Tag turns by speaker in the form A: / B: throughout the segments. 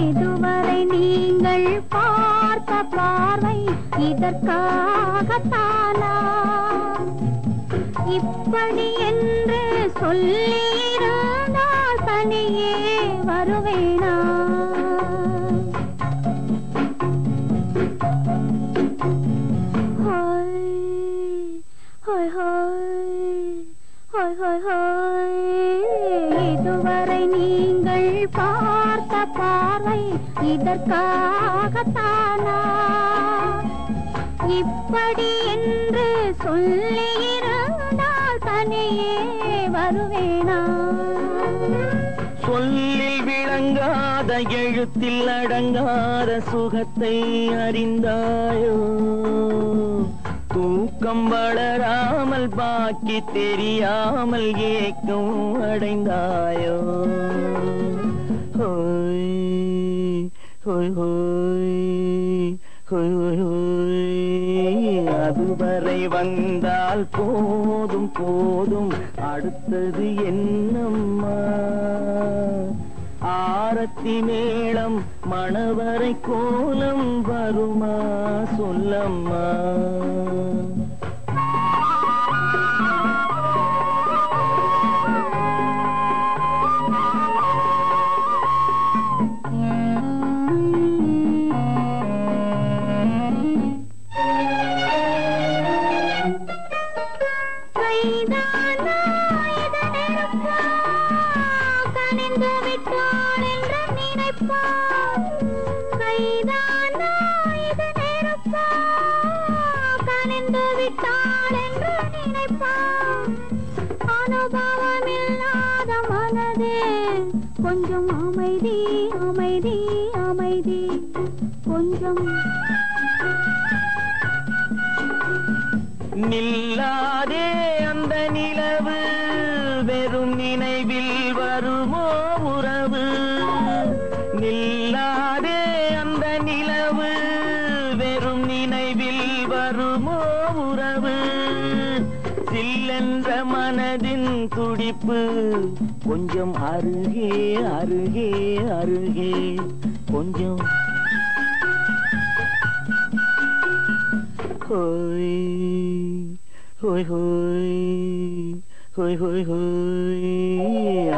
A: இதுவரை நீங்கள் பார்த்த பார்வை இதற்காகத்தானா? இப்படி என்று சொல்லியிருந்தால் தனியே வருவேனா? இதுவரை நீங்கள் பார்த்த பார்வை இதற்காகத்தானா? இப்படி என்று சொல்லியிருந்தால் தனியே வருவேனா?
B: சொல்லில் விளங்காத எழுத்தில் அடங்காத சுகத்தை அறிந்தாயோ? தூக்கம் வளராமல் பாக்கி தெரியாமல் ஏக்கம் அடைந்தாயோ? ஹோய் ஹோய் ஹோய் ஹோய் ஹோய் ஹோய். அதுவரை வந்தால் போதும் போதும், அடுத்தது என்னம்மா? ஆரத்தி மேளம் மணவரை கோலம் வருமா சொல்லம்மா?
A: அனுபவமில்லாத மனதே கொஞ்சம் அமைதி அமைதி அமைதி கொஞ்சம்.
B: நில்லாதே அந்த நிலவு, வெறும் நினைவில் வருமோ உறவு? நில்லாதே அந்த நிலவு, வெறும் நினைவில் வருமோ உறவு? சில்லென்ற மனதின் துடிப்பு கொஞ்சம் அருகே அருகே அருகே கொஞ்சம். ஹோய் ஹோய் ஹோய் ஹோய் ஹோய் ஹோய்.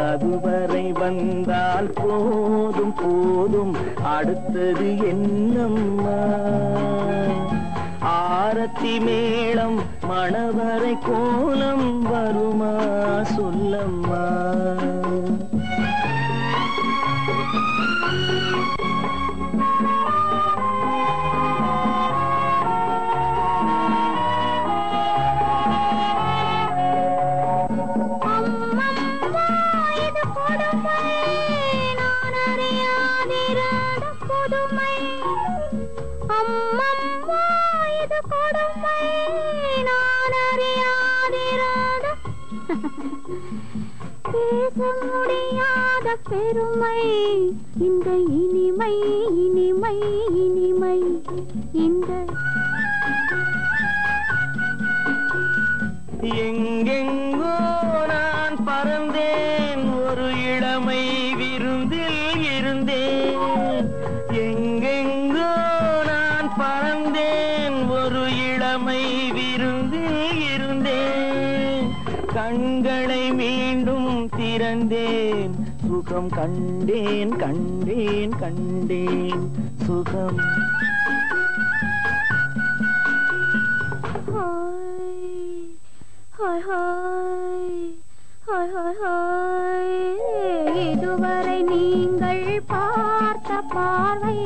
B: அதுவரை வந்தால் போதும் போதும், அடுத்தது என்னம்மா? ஆரத்தி மேளம் மணவரை கோலம் வருமா சொல்லம்மா?
A: பேச முடியாத பெருமை இந்த இனிமை இனிமை இனிமை. இந்த
B: எங்கெங்கோ நான் பறந்தேன், ஒரு இளமை விருந்தில் இருந்தேன். எங்கெங்கோ நான் பறந்தேன், ஒரு இளமை விருந்தில் இருந்தேன். கண்களை மீண்டும் திறந்தேன், சுகம் கண்டேன் கண்டேன் கண்டேன் சுகம்.
A: இதுவரை நீங்கள் பார்த்த பார்வை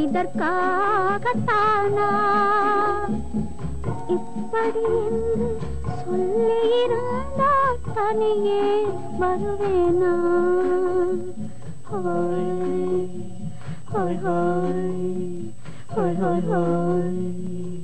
A: இதற்காகத்தானா? இப்படி என்று சொல்லியிருந்தால் தனியே வருவேனா? ஹோய் ஹோய் ஹோய் ஹோய் ஹோய்.